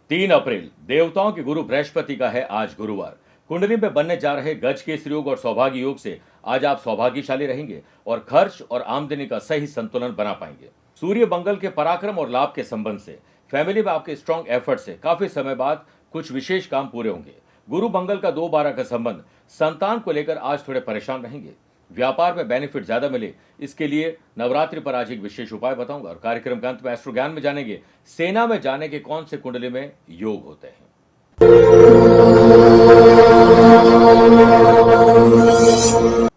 3 अप्रैल देवताओं के गुरु बृहस्पति का है आज गुरुवार। कुंडली में बनने जा रहे गज केसरी योग और सौभाग्य योग से आज आप सौभाग्यशाली रहेंगे और खर्च और आमदनी का सही संतुलन बना पाएंगे। सूर्य मंगल के पराक्रम और लाभ के संबंध से फैमिली में आपके स्ट्रॉन्ग एफर्ट से काफी समय बाद कुछ विशेष काम पूरे होंगे। गुरु मंगल का 2/12 का संबंध संतान को लेकर आज थोड़े परेशान रहेंगे। व्यापार में बेनिफिट ज्यादा मिले, इसके लिए नवरात्रि पर आज एक विशेष उपाय बताऊंगा और कार्यक्रम के अंत में एस्ट्रो ज्ञान में जानेंगे सेना में जाने के कौन से कुंडली में योग होते हैं।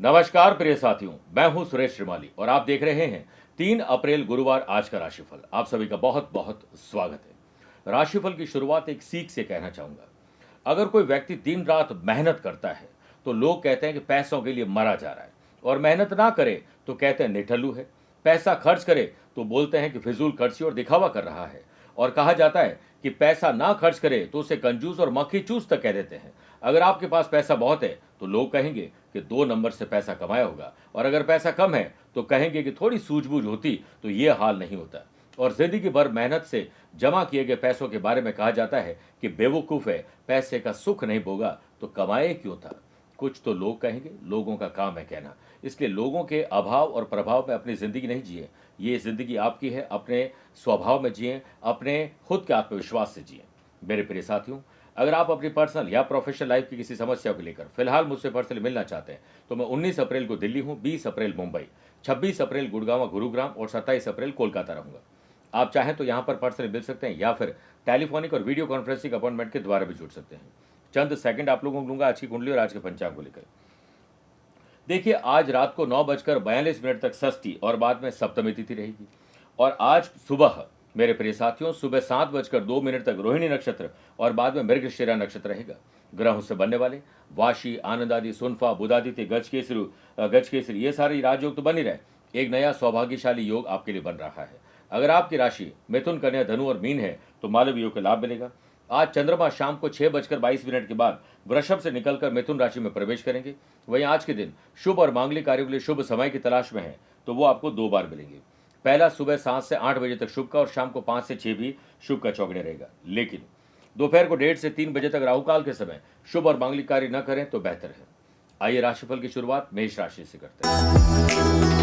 नमस्कार प्रिय साथियों, मैं हूं सुरेश श्रीमाली और आप देख रहे हैं 3 अप्रैल गुरुवार आज का राशिफल। आप सभी का बहुत बहुत स्वागत है। राशिफल की शुरुआत एक सीख से कहना चाहूंगा। अगर कोई व्यक्ति दिन रात मेहनत करता है तो लोग कहते हैं कि पैसों के लिए मरा जा रहा है, और मेहनत ना करे तो कहते हैं निठल्लू है। पैसा खर्च करे तो बोलते हैं कि फिजूल खर्ची और दिखावा कर रहा है, और कहा जाता है कि पैसा ना खर्च करे तो उसे कंजूस और मक्खी चूस तक कह देते हैं। अगर आपके पास पैसा बहुत है तो लोग कहेंगे कि 2 नंबर से पैसा कमाया होगा, और अगर पैसा कम है तो कहेंगे कि थोड़ी सूझबूझ होती तो ये हाल नहीं होता। और जिंदगी भर मेहनत से जमा किए गए पैसों के बारे में कहा जाता है कि बेवकूफ है, पैसे का सुख नहीं भोगा तो कमाए क्यों था। कुछ तो लोग कहेंगे, लोगों का काम है कहना। इसलिए लोगों के अभाव और प्रभाव में अपनी जिंदगी नहीं जिए। ये जिंदगी आपकी है, अपने स्वभाव में जिए, अपने खुद के आत्मविश्वास से जिए। मेरे प्रिय साथियों, अगर आप अपनी पर्सनल या प्रोफेशनल लाइफ की किसी समस्या को लेकर फिलहाल मुझसे पर्सनली मिलना चाहते हैं तो मैं 19 अप्रैल को दिल्ली हूँ, 20 अप्रैल मुंबई, 26 अप्रैल गुड़गांव गुरुग्राम और 27 अप्रैल कोलकाता रहूंगा। आप चाहें तो यहाँ पर पर्सनली मिल सकते हैं या फिर टेलीफोनिक और वीडियो कॉन्फ्रेंसिंग अपॉइंटमेंट के द्वारा भी जुड़ सकते हैं। चंद सेकंड आप लोगों को लूंगा आज की कुंडली और आज के पंचांग को लेकर। देखिए, आज रात को 9:42 तक षष्ठी और बाद में सप्तमी तिथि रहेगी, और आज सुबह मेरे प्रिय साथियों सुबह 7:02 तक रोहिणी नक्षत्र और बाद में मृगशिरा नक्षत्र रहेगा। ग्रहों से बनने वाले वाशी, आनंदादि, सुनफा, बुधादित्य, गजकेसरी ये सारे राजयोग तो बन ही रहे। एक नया सौभाग्यशाली योग आपके लिए बन रहा है। अगर आपकी राशि मिथुन, कन्या, धनु और मीन है तो मालवीय योग का लाभ मिलेगा। आज चंद्रमा शाम को 6:22 के बाद वृषभ से निकलकर मिथुन राशि में प्रवेश करेंगे। वहीं आज के दिन शुभ और मांगलिक कार्यों के लिए शुभ समय की तलाश में है तो वो आपको 2 बार मिलेंगे। पहला सुबह 7 से 8 बजे तक शुभ का और शाम को 5 से 6 भी शुभ का चौगड़े रहेगा, लेकिन दोपहर को 1:30 से 3 बजे तक राहुकाल के समय शुभ और मांगलिक कार्य न करें तो बेहतर है। आइए राशिफल की शुरुआत मेष राशि से करते हैं।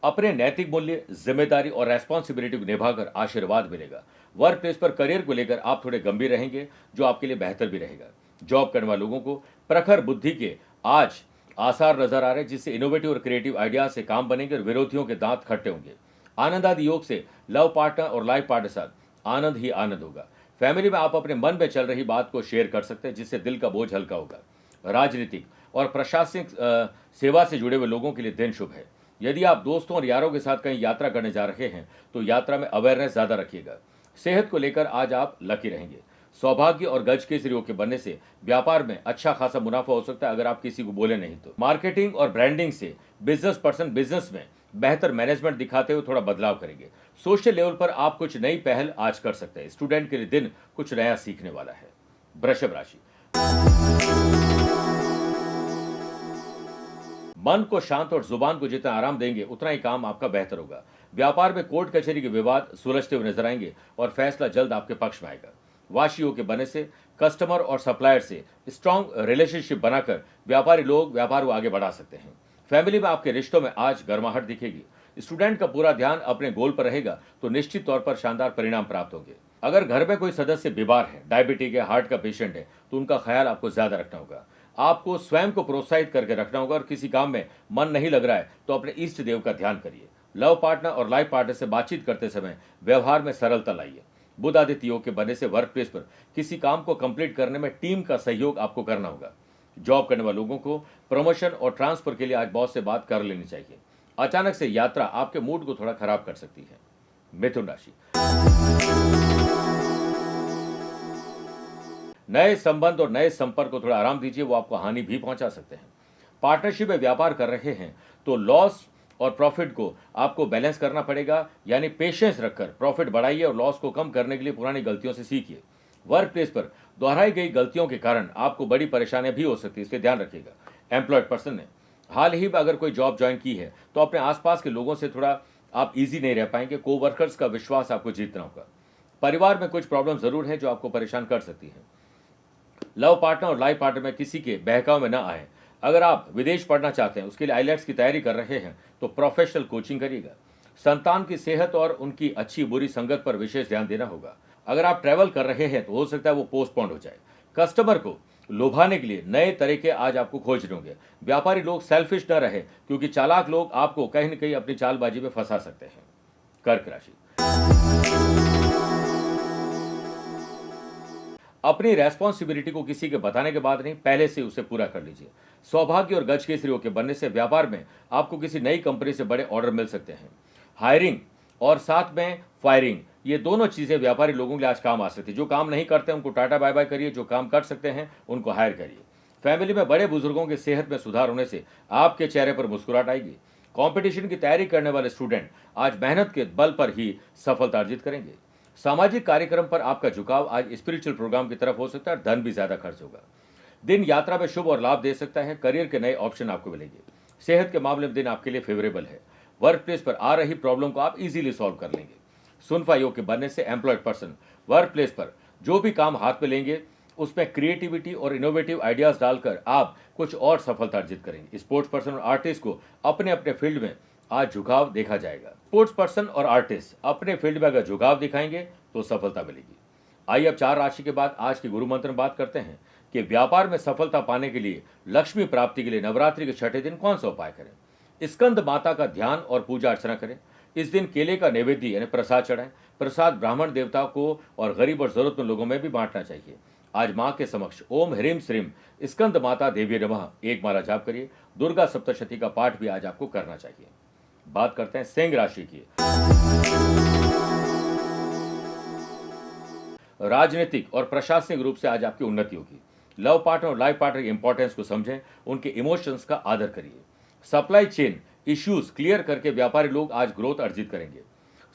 अपने नैतिक मूल्य, जिम्मेदारी और रेस्पॉन्सिबिलिटी को निभाकर आशीर्वाद मिलेगा। वर्क प्लेस पर करियर को लेकर आप थोड़े गंभीर रहेंगे, जो आपके लिए बेहतर भी रहेगा। जॉब करने वाले लोगों को प्रखर बुद्धि के आज आसार नजर आ रहे हैं, जिससे इनोवेटिव और क्रिएटिव आइडिया से काम बनेंगे और विरोधियों के दांत खट्टे होंगे। आनंद आदि योग से लव पार्टनर और लाइफ पार्टनर साथ आनंद ही आनंद होगा। फैमिली में आप अपने मन में चल रही बात को शेयर कर सकते हैं, जिससे दिल का बोझ हल्का होगा। राजनीतिक और प्रशासनिक सेवा से जुड़े हुए लोगों के लिए दिन शुभ है। यदि आप दोस्तों और यारों के साथ कहीं यात्रा करने जा रहे हैं तो यात्रा में अवेयरनेस ज्यादा रखिएगा। सेहत को लेकर आज आप लकी रहेंगे। सौभाग्य और गज केसरी योग के बनने से व्यापार में अच्छा खासा मुनाफा हो सकता है, अगर आप किसी को बोले नहीं तो। मार्केटिंग और ब्रांडिंग से बिजनेस पर्सन बिजनेस में बेहतर मैनेजमेंट दिखाते हुए थोड़ा बदलाव करेंगे। सोशल लेवल पर आप कुछ नई पहल आज कर सकते हैं। स्टूडेंट के लिए दिन कुछ नया सीखने वाला है। वृषभ राशि, मन को शांत और जुबान को जितना आराम देंगे उतना ही काम आपका बेहतर होगा। व्यापार में कोर्ट कचहरी के विवाद सुलझते हुए नजर आएंगे और फैसला जल्द आपके पक्ष में आएगा। वाशियों के बनने से कस्टमर और सप्लायर से स्ट्रॉन्ग रिलेशनशिप बनाकर व्यापारी लोग व्यापार को आगे बढ़ा सकते हैं। फैमिली में आपके रिश्तों में आज गर्माहट दिखेगी। स्टूडेंट का पूरा ध्यान अपने गोल पर रहेगा तो निश्चित तौर पर शानदार परिणाम प्राप्त होंगे। अगर घर में कोई सदस्य बीमार है, डायबिटीज है, हार्ट का पेशेंट है तो उनका ख्याल आपको ज्यादा रखना होगा। आपको स्वयं को प्रोत्साहित करके रखना होगा, और किसी काम में मन नहीं लग रहा है तो अपने इष्ट देव का ध्यान करिए। लव पार्टनर और लाइफ पार्टनर से बातचीत करते समय व्यवहार में सरलता लाइए। बुध आदित्य योग के बनने से वर्क प्लेस पर किसी काम को कंप्लीट करने में टीम का सहयोग आपको करना होगा। जॉब करने वाले लोगों को प्रमोशन और ट्रांसफर के लिए आज बॉस से बात कर लेनी चाहिए। अचानक से यात्रा आपके मूड को थोड़ा खराब कर सकती है। मिथुन राशि, नए संबंध और नए संपर्क को थोड़ा आराम दीजिए, वो आपको हानि भी पहुंचा सकते हैं। पार्टनरशिप में व्यापार कर रहे हैं तो लॉस और प्रॉफिट को आपको बैलेंस करना पड़ेगा, यानी पेशेंस रखकर प्रॉफिट बढ़ाइए और लॉस को कम करने के लिए पुरानी गलतियों से सीखिए। वर्क प्लेस पर दोहराई गई गलतियों के कारण आपको बड़ी परेशानियां भी हो सकती है, इसलिए ध्यान रखिएगा। एम्प्लॉयड पर्सन ने हाल ही में अगर कोई जॉब ज्वाइन की है तो अपने आसपास के लोगों से थोड़ा आप इजी नहीं रह पाएंगे। को वर्कर्स का विश्वास आपको जीतना होगा। परिवार में कुछ प्रॉब्लम जरूर है जो आपको परेशान कर सकती है। लव पार्टनर और लाइफ पार्टनर में किसी के बहकाव में न आए। अगर आप विदेश पढ़ना चाहते हैं, उसके लिए आईलेट्स की तैयारी कर रहे हैं, तो प्रोफेशनल कोचिंग करिएगा। संतान की सेहत और उनकी अच्छी बुरी संगत पर विशेष ध्यान देना होगा। अगर आप ट्रैवल कर रहे हैं तो हो सकता है वो पोस्टपोन हो जाए। कस्टमर को लुभाने के लिए नए तरीके आज आपको खोजने होंगे। व्यापारी लोग सेल्फिश न रहे, क्योंकि चालाक लोग आपको कहीं न कहीं अपनी चालबाजी में फंसा सकते हैं। कर्क राशि, अपनी रेस्पॉन्सिबिलिटी को किसी के बताने के बाद नहीं, पहले से उसे पूरा कर लीजिए। सौभाग्य और गज केसरियों के बनने से व्यापार में आपको किसी नई कंपनी से बड़े ऑर्डर मिल सकते हैं। हायरिंग और साथ में फायरिंग, ये दोनों चीजें व्यापारी लोगों के लिए आज काम आ सकती है। जो काम नहीं करते उनको टाटा बाय बाय करिए, जो काम कर सकते हैं उनको हायर करिए। फैमिली में बड़े बुजुर्गों की सेहत में सुधार होने से आपके चेहरे पर मुस्कुराहट आएगी। कंपटीशन की तैयारी करने वाले स्टूडेंट आज मेहनत के बल पर ही सफलता अर्जित करेंगे। सामाजिक कार्यक्रम पर आपका झुकाव आज स्पिरिचुअल प्रोग्राम की तरफ हो सकता है और धन भी ज्यादा खर्च होगा। दिन यात्रा में शुभ और लाभ दे सकता है। करियर के नए ऑप्शन आपको मिलेंगे। सेहत के मामले में दिन आपके लिए फेवरेबल है। वर्क प्लेस पर आ रही प्रॉब्लम को आप इजीली सॉल्व कर लेंगे। सुनफा योग के बनने से एम्प्लॉयड पर्सन वर्क प्लेस पर जो भी काम हाथ में लेंगे उसमें क्रिएटिविटी और इनोवेटिव आइडियाज डालकर आप कुछ और सफलता अर्जित करेंगे। स्पोर्ट्स पर्सन और आर्टिस्ट को अपने अपने फील्ड में आज झुकाव देखा जाएगा। स्पोर्ट्स पर्सन और आर्टिस्ट अपने फील्ड में अगर झुकाव दिखाएंगे तो सफलता मिलेगी। आइए अब 4 राशि के बाद आज की गुरु मंत्र में बात करते हैं कि व्यापार में सफलता पाने के लिए, लक्ष्मी प्राप्ति के लिए नवरात्रि के छठे दिन कौन सा उपाय करें। स्कंद माता का ध्यान और पूजा अर्चना करें। इस दिन केले का नैवेद्य यानी प्रसाद चढ़ाएं। प्रसाद ब्राह्मण देवता को और गरीब और जरूरतमंद लोगों में भी बांटना चाहिए। आज मां के समक्ष ओम ह्रीम श्रीम स्कंद माता देवी नमः एक माला जाप करिए। दुर्गा सप्तशती का पाठ भी आज आपको करना चाहिए। बात करते हैं सिंह राशि की। राजनीतिक और प्रशासनिक रूप से आज आपकी उन्नति होगी। लव पार्टनर और लाइफ पार्टनर की इंपॉर्टेंस को समझें, उनके इमोशंस का आदर करिए। सप्लाई चेन इश्यूज क्लियर करके व्यापारी लोग आज ग्रोथ अर्जित करेंगे।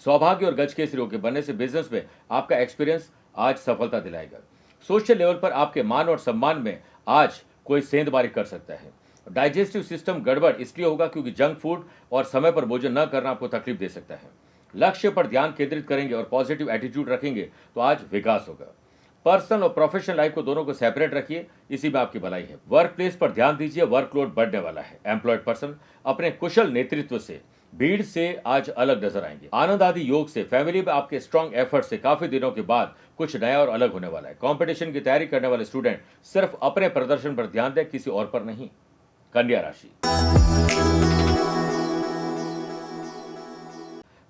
सौभाग्य और गज केसरियों के बनने से बिजनेस में आपका एक्सपीरियंस आज सफलता दिलाएगा। सोशल लेवल पर आपके मान और सम्मान में आज कोई सेंधमारी कर सकता है। डाइजेस्टिव सिस्टम गड़बड़ इसलिए होगा क्योंकि जंक फूड और समय पर भोजन न करना आपको तकलीफ दे सकता है। लक्ष्य पर ध्यान केंद्रित करेंगे और पॉजिटिव एटीट्यूड रखेंगे तो आज विकास होगा। पर्सनल और प्रोफेशनल लाइफ को दोनों को सेपरेट रखिए, इसी में आपकी भलाई है। वर्क प्लेस पर ध्यान दीजिए, वर्कलोड बढ़ने वाला है। एम्प्लॉयड पर्सन अपने कुशल नेतृत्व से भीड़ से आज अलग नजर आएंगे। आनंद आदि योग से फैमिली में आपके स्ट्रॉन्ग एफर्ट से काफी दिनों के बाद कुछ नया और अलग होने वाला है। कंपटीशन की तैयारी करने वाले स्टूडेंट सिर्फ अपने प्रदर्शन पर ध्यान दें, किसी और पर नहीं। कन्या राशि,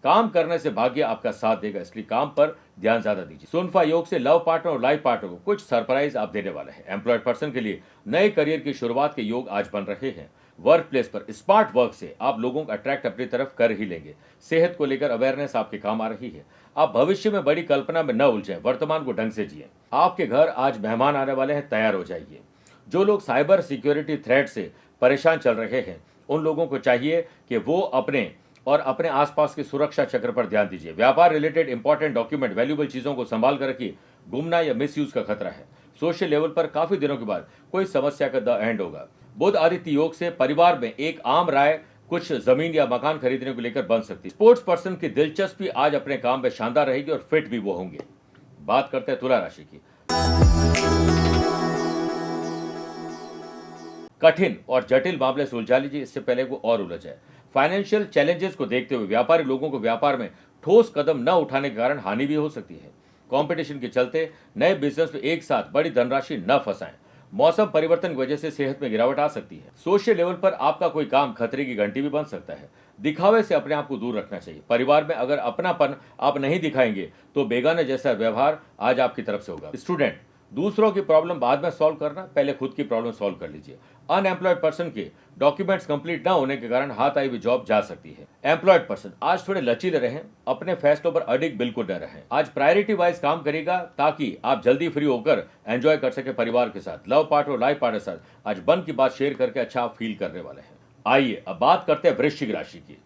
काम करने से भाग्य आपका साथ देगा, इसलिए काम पर ध्यान ज्यादा दीजिए। सुनफा योग से लव पार्टनर और लाइफ पार्टनर को कुछ सरप्राइज आप देने वाले हैं। एम्प्लॉयड पर्सन के लिए नए करियर की शुरुआत के योग आज बन रहे हैं। वर्क प्लेस पर स्मार्ट वर्क से आप लोगों को अट्रैक्ट अपनी तरफ कर ही लेंगे। सेहत को लेकर अवेयरनेस आपके काम आ रही है। आप भविष्य में बड़ी कल्पना में न उलझें, वर्तमान को ढंग से जिए। आपके घर आज मेहमान आने वाले हैं, तैयार हो जाइए। जो लोग साइबर सिक्योरिटी थ्रेट से परेशान चल रहे हैं, उन लोगों को चाहिए कि वो अपने आसपास के सुरक्षा चक्र पर ध्यान दीजिए। व्यापार रिलेटेड इंपॉर्टेंट डॉक्यूमेंट, वैल्यूएबल चीजों को संभाल कर रखिए। गुमना या मिसयूज का खतरा है। सोशल लेवल पर काफी दिनों के बाद कोई समस्या का द एंड होगा। बुध आदित्य योग से परिवार में एक आम राय कुछ जमीन या मकान खरीदने को लेकर बन सकती है। स्पोर्ट्स पर्सन की दिलचस्पी आज अपने काम में शानदार रहेगी और फिट भी वो होंगे। बात करते हैं तुला राशि की। कठिन और जटिल मामले सुलझा लीजिए, इससे पहले वो और उलझ जाए। फाइनेंशियल चैलेंजेस को देखते हुए व्यापारी लोगों को व्यापार में ठोस कदम न उठाने के कारण हानि भी हो सकती है। कंपटीशन के चलते नए बिजनेस में एक साथ बड़ी धनराशि न फंसाएं। मौसम परिवर्तन की वजह से सेहत में गिरावट आ सकती है। सोशल लेवल पर आपका कोई काम खतरे की घंटी भी बन सकता है। दिखावे से अपने आप को दूर रखना चाहिए। परिवार में अगर अपनापन आप नहीं दिखाएंगे तो बेगाने जैसा व्यवहार आज आपकी तरफ से होगा। स्टूडेंट, दूसरों की प्रॉब्लम बाद में सॉल्व करना, पहले खुद की प्रॉब्लम सॉल्व कर लीजिए। अनएम्प्लॉयड पर्सन के डॉक्यूमेंट्स कंप्लीट न होने के कारण हाथ आई हुई जॉब जा सकती है। एम्प्लॉयड पर्सन आज थोड़े लचीले रहें, अपने फैसलों पर अडिग बिल्कुल न रहें। आज प्रायोरिटी वाइज काम करेगा ताकि आप जल्दी फ्री होकर एंजॉय कर सके परिवार के साथ। लव पार्टनर और लाइफ पार्टनर के साथ आज मन की बात शेयर करके अच्छा आप फील करने वाले हैं। आइए अब बात करते हैं वृश्चिक राशि की।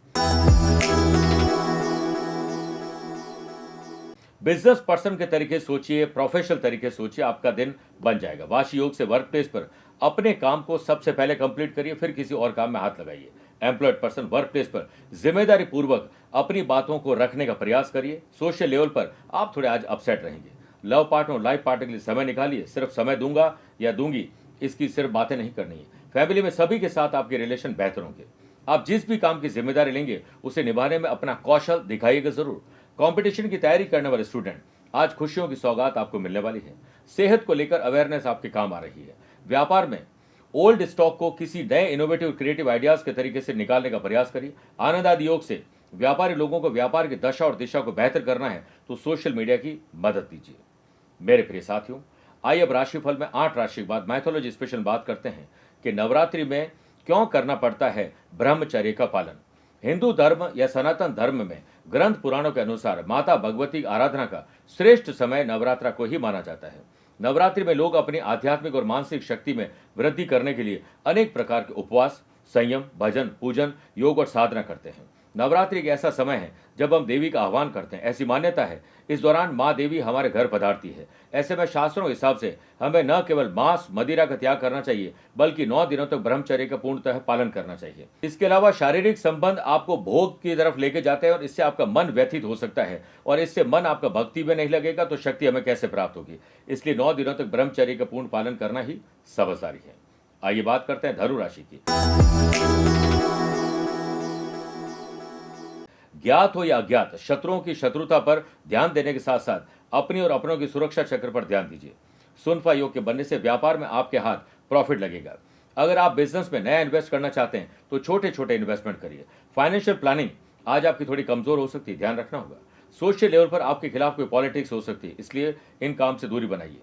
बिजनेस पर्सन के तरीके सोचिए, प्रोफेशनल तरीके सोचिए, आपका दिन बन जाएगा। वाशी योग से वर्क प्लेस पर अपने काम को सबसे पहले कंप्लीट करिए, फिर किसी और काम में हाथ लगाइए। एम्प्लॉयड पर्सन वर्क प्लेस पर जिम्मेदारी पूर्वक अपनी बातों को रखने का प्रयास करिए। सोशल लेवल पर आप थोड़े आज अपसेट रहेंगे। लव पार्टनर और लाइफ पार्टनर के लिए समय निकालिए। सिर्फ समय दूंगा या दूंगी इसकी सिर्फ बातें नहीं करनी है। फैमिली में सभी के साथ आपके रिलेशन बेहतर होंगे। आप जिस भी काम की जिम्मेदारी लेंगे उसे निभाने में अपना कौशल दिखाइएगा जरूर। कंपटीशन की तैयारी करने वाले स्टूडेंट, आज खुशियों की सौगात आपको मिलने वाली है। सेहत को लेकर अवेयरनेस आपके काम आ रही है। व्यापार में ओल्ड स्टॉक को किसी नए इनोवेटिव क्रिएटिव आइडियाज के तरीके से निकालने का प्रयास करिए। आनंद आदि योग से व्यापारी लोगों को व्यापार की दशा और दिशा को बेहतर करना है तो सोशल मीडिया की मदद लीजिए। मेरे प्रिय साथियों, आइए अब राशिफल में 8 राशि के बाद मैथोलॉजी स्पेशल बात करते हैं कि नवरात्रि में क्यों करना पड़ता है ब्रह्मचर्य का पालन। हिंदू धर्म या सनातन धर्म में ग्रंथ पुराणों के अनुसार माता भगवती की आराधना का श्रेष्ठ समय नवरात्रा को ही माना जाता है। नवरात्रि में लोग अपनी आध्यात्मिक और मानसिक शक्ति में वृद्धि करने के लिए अनेक प्रकार के उपवास, संयम, भजन, पूजन, योग और साधना करते हैं। नवरात्रि एक ऐसा समय है जब हम देवी का आह्वान करते हैं। ऐसी मान्यता है इस दौरान माँ देवी हमारे घर पधारती है। ऐसे में शास्त्रों के हिसाब से हमें न केवल मांस मदिरा का त्याग करना चाहिए बल्कि 9 दिनों तक ब्रह्मचर्य का पूर्णतः पालन करना चाहिए। इसके अलावा शारीरिक संबंध आपको भोग की तरफ लेके जाते हैं और इससे आपका मन व्यथित हो सकता है और इससे मन आपका भक्ति में नहीं लगेगा तो शक्ति हमें कैसे प्राप्त होगी। इसलिए 9 दिनों तक ब्रह्मचर्य का पूर्ण पालन करना ही समझदारी है। आइए बात करते हैं धनु राशि की। ज्ञात हो या अज्ञात शत्रुओं की शत्रुता पर ध्यान देने के साथ साथ अपनी और अपनों की सुरक्षा चक्र पर ध्यान दीजिए। सुनफा योग के बनने से व्यापार में आपके हाथ प्रॉफिट लगेगा। अगर आप बिजनेस में नया इन्वेस्ट करना चाहते हैं तो छोटे छोटे इन्वेस्टमेंट करिए। फाइनेंशियल प्लानिंग आज आपकी थोड़ी कमजोर हो सकती है, ध्यान रखना होगा। सोशल लेवल पर आपके खिलाफ कोई पॉलिटिक्स हो सकती है, इसलिए इन काम से दूरी बनाइए।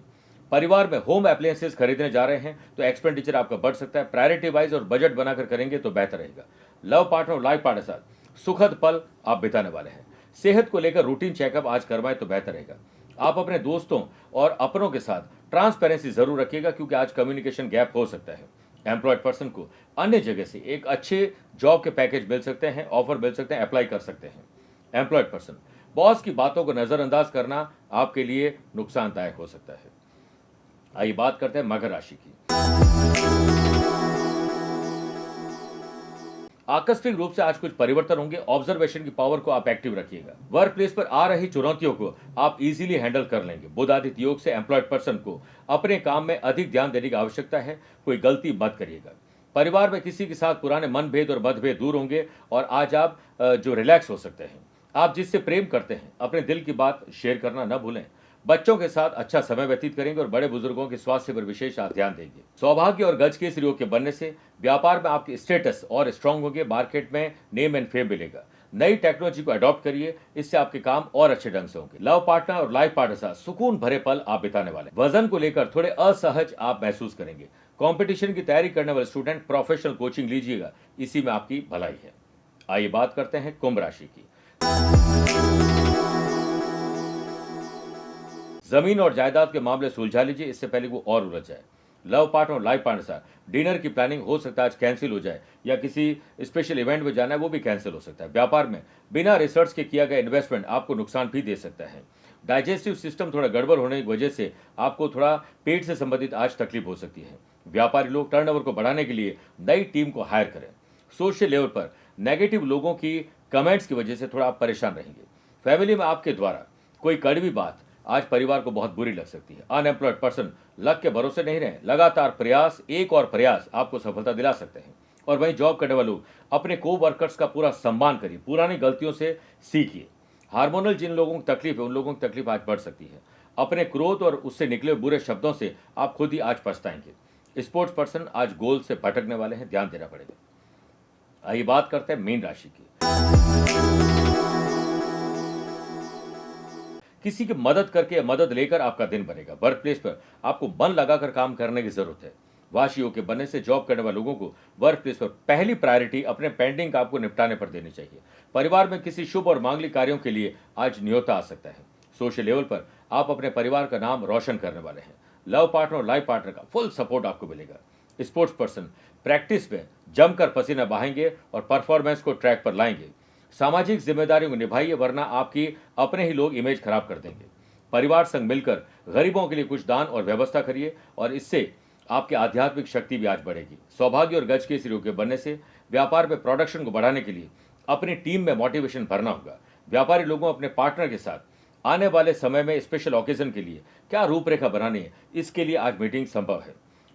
परिवार में होम अप्लायंसेस खरीदने जा रहे हैं तो एक्सपेंडिचर आपका बढ़ सकता है। प्रायोरिटी वाइज और बजट बनाकर करेंगे तो बेहतर रहेगा। लव पार्टनर और लाइफ पार्टनर के साथ सुखद पल आप बिताने वाले हैं। सेहत को लेकर रूटीन चेकअप आज करवाएं तो बेहतर रहेगा। आप अपने दोस्तों और अपनों के साथ ट्रांसपेरेंसी जरूर रखिएगा क्योंकि आज कम्युनिकेशन गैप हो सकता है। एम्प्लॉयड पर्सन को अन्य जगह से एक अच्छे जॉब के पैकेज मिल सकते हैं, ऑफर मिल सकते हैं, अप्लाई कर सकते हैं। एम्प्लॉयड पर्सन, बॉस की बातों को नजरअंदाज करना आपके लिए नुकसानदायक हो सकता है। आइए बात करते हैं मकर राशि की। आकस्मिक रूप से आज कुछ परिवर्तन होंगे। ऑब्जर्वेशन की पावर को आप एक्टिव रखिएगा। वर्क प्लेस पर आ रही चुनौतियों को आप इजीली हैंडल कर लेंगे। बुध आदित्य योग से एम्प्लॉयड पर्सन को अपने काम में अधिक ध्यान देने की आवश्यकता है। कोई गलती मत करिएगा। परिवार में किसी के साथ पुराने मनभेद और मतभेद दूर होंगे और आज आप जो रिलैक्स हो सकते हैं। आप जिससे प्रेम करते हैं अपने दिल की बात शेयर करना न भूलें। बच्चों के साथ अच्छा समय व्यतीत करेंगे और बड़े बुजुर्गों के स्वास्थ्य पर विशेष आप ध्यान देंगे। सौभाग्य और गज के इस योग के बनने से व्यापार में आपकी स्टेटस और स्ट्रांग होंगे। मार्केट में नेम एंड फेम मिलेगा। नई टेक्नोलॉजी को अडॉप्ट करिए, इससे आपके काम और अच्छे ढंग से होंगे। लव पार्टनर और लाइफ पार्टनर साथ सुकून भरे पल आप बिताने वाले। वजन को लेकर थोड़े असहज आप महसूस करेंगे। कंपटीशन की तैयारी करने वाले स्टूडेंट प्रोफेशनल कोचिंग लीजिएगा, इसी में आपकी भलाई है। आइए बात करते हैं कुंभ राशि की। जमीन और जायदाद के मामले सुलझा लीजिए, इससे पहले वो और उलझ जाए। लव पार्टनर और लाइफ पार्टनर साथ डिनर की प्लानिंग हो सकता है आज कैंसिल हो जाए या किसी स्पेशल इवेंट में जाना है वो भी कैंसिल हो सकता है। व्यापार में बिना रिसर्च के किया गया इन्वेस्टमेंट आपको नुकसान भी दे सकता है। डाइजेस्टिव सिस्टम थोड़ा गड़बड़ होने की वजह से आपको थोड़ा पेट से संबंधित आज तकलीफ हो सकती है। व्यापारी लोग टर्नओवर को बढ़ाने के लिए नई टीम को हायर करें। सोशल लेवल पर नेगेटिव लोगों की कमेंट्स की वजह से थोड़ा आप परेशान रहेंगे। फैमिली में आपके द्वारा कोई कड़वी बात आज परिवार को बहुत बुरी लग सकती है। अनएम्प्लॉयड पर्सन लक के भरोसे नहीं रहे। लगातार प्रयास, एक और प्रयास आपको सफलता दिला सकते हैं। और वहीं जॉब करने वाले लोग अपने को वर्कर्स का पूरा सम्मान करिए। पुरानी गलतियों से सीखिए। हार्मोनल जिन लोगों की तकलीफ है उन लोगों की तकलीफ आज बढ़ सकती है। अपने क्रोध और उससे निकले बुरे शब्दों से आप खुद ही आज पछताएंगे। स्पोर्ट्स पर्सन आज गोल से भटकने वाले हैं, ध्यान देना पड़ेगा। आइए बात करते हैं मीन राशि की। किसी की मदद करके या मदद लेकर आपका दिन बनेगा। वर्क प्लेस पर आपको मन लगाकर काम करने की जरूरत है। वाशी योग के बनने से जॉब करने वाले लोगों को वर्क प्लेस पर पहली प्रायोरिटी अपने पेंडिंग काम को निपटाने पर देनी चाहिए। परिवार में किसी शुभ और मांगलिक कार्यों के लिए आज न्योता आ सकता है। सोशल लेवल पर आप अपने परिवार का नाम रोशन करने वाले हैं। लव पार्टनर और लाइफ पार्टनर का फुल सपोर्ट आपको मिलेगा। स्पोर्ट्स पर्सन प्रैक्टिस में जमकर पसीना बहाएंगे और परफॉर्मेंस को ट्रैक पर लाएंगे। सामाजिक जिम्मेदारियों को निभाइए वरना आपकी अपने ही लोग इमेज खराब कर देंगे। परिवार संग मिलकर गरीबों के लिए कुछ दान और व्यवस्था करिए और इससे आपकी आध्यात्मिक शक्ति भी आज बढ़ेगी। सौभाग्य और गज के इस योग के बनने से व्यापार में प्रोडक्शन को बढ़ाने के लिए अपनी टीम में मोटिवेशन भरना होगा। व्यापारी लोगों अपने पार्टनर के साथ आने वाले समय में स्पेशल ओकेजन के लिए क्या रूपरेखा बनानी है, इसके लिए आज मीटिंग संभव है।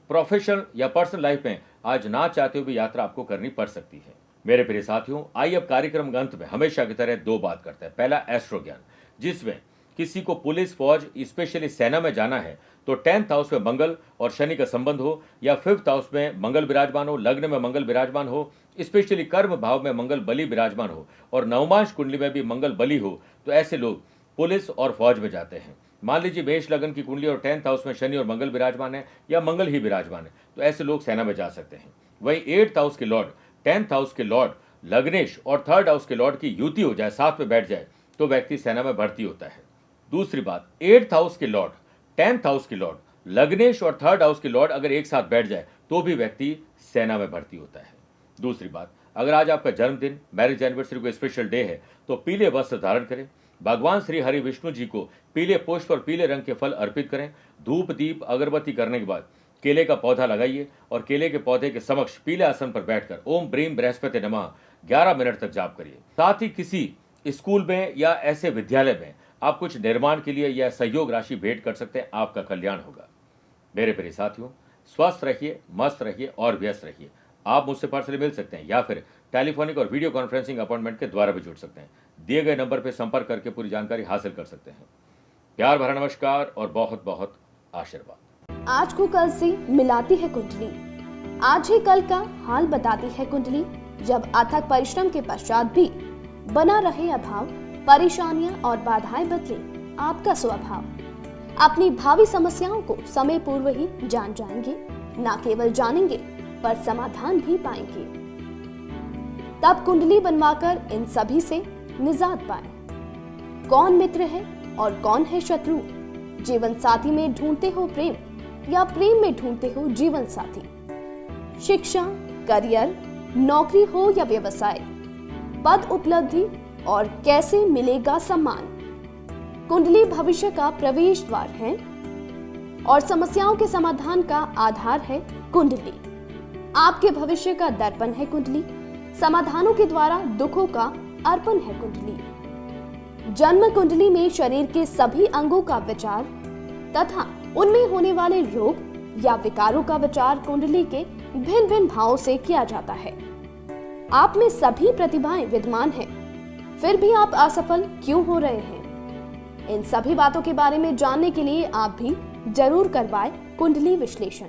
प्रोफेशनल या पर्सनल लाइफ में आज ना चाहते हुए भी यात्रा आपको करनी पड़ सकती है। मेरे प्रिय साथियों, आइए अब कार्यक्रम के अंत में हमेशा की तरह दो बात करते हैं। पहला, एस्ट्रो ज्ञान, जिसमें किसी को पुलिस, फौज, स्पेशली सेना में जाना है तो 10th हाउस में मंगल और शनि का संबंध हो, या 5th हाउस में मंगल विराजमान हो, लग्न में मंगल विराजमान हो, स्पेशली कर्म भाव में मंगल बली विराजमान हो और नवमांश कुंडली में भी मंगल बली हो, तो ऐसे लोग पुलिस और फौज में जाते हैं। मान लीजिए मेष लग्न की कुंडली और 10th हाउस में शनि और मंगल विराजमान है या मंगल ही विराजमान है, तो ऐसे लोग सेना में जा सकते हैं। वहीं 8th हाउस के लॉर्ड, 10th हाउस के लॉर्ड लग्नेश और 3rd हाउस के लॉर्ड की युति हो जाए, साथ में बैठ जाए, तो व्यक्ति सेना में भर्ती होता है। दूसरी बात, 8th हाउस के लॉर्ड, 10th हाउस के लॉर्ड लग्नेश और 3rd हाउस के लॉर्ड अगर एक साथ बैठ जाए तो भी व्यक्ति सेना में भर्ती होता है। दूसरी बात, अगर आज आपका जन्मदिन, मैरिज एनिवर्सरी को स्पेशल डे है तो पीले वस्त्र धारण करें, भगवान श्री हरि विष्णु जी को पीले पुष्प और पीले रंग के फल अर्पित करें। धूप, दीप, अगरबत्ती करने के बाद केले का पौधा लगाइए और केले के पौधे के समक्ष पीले आसन पर बैठकर ओम ब्रीम बृहस्पति नमः 11 मिनट तक जाप करिए। साथ ही किसी स्कूल में या ऐसे विद्यालय में आप कुछ निर्माण के लिए या सहयोग राशि भेंट कर सकते हैं, आपका कल्याण होगा। मेरे प्रिय साथियों, स्वस्थ रहिए, मस्त रहिए और व्यस्त रहिए। आप मुझसे पर्सनली मिल सकते हैं या फिर टेलीफोनिक और वीडियो कॉन्फ्रेंसिंग अपॉइंटमेंट के द्वारा भी जुड़ सकते हैं। दिए गए नंबर पर संपर्क करके पूरी जानकारी हासिल कर सकते हैं। प्यार भरा नमस्कार और बहुत बहुत आशीर्वाद। आज को कल से मिलाती है कुंडली, आज ही कल का हाल बताती है कुंडली। जब अथक परिश्रम के पश्चात भी बना रहे अभाव, परेशानियां और बाधाएं बदले आपका स्वभाव, अपनी भावी समस्याओं को समय पूर्व ही जान जाएंगे। न केवल जानेंगे पर समाधान भी पाएंगे। तब कुंडली बनवाकर इन सभी से निजात पाएं। कौन मित्र है और कौन है शत्रु? जीवन साथी में ढूंढते हो प्रेम या प्रेम में ढूंढते हो जीवन साथी? शिक्षा, करियर, नौकरी हो या व्यवसाय, पद उपलब्धि और कैसे मिलेगा सम्मान? कुंडली भविष्य का प्रवेश द्वार है और समस्याओं के समाधान का आधार है कुंडली। आपके भविष्य का दर्पण है कुंडली, समाधानों के द्वारा दुखों का अर्पण है कुंडली। जन्म कुंडली में शरीर के सभी अंगों का विचार तथा उनमें होने वाले रोग या विकारों का विचार कुंडली के भिन्न भिन्न भावों से किया जाता है। आप में सभी प्रतिभाएं विद्यमान हैं, फिर भी आप असफल क्यों हो रहे हैं? इन सभी बातों के बारे में जानने के लिए आप भी जरूर करवाएं कुंडली विश्लेषण।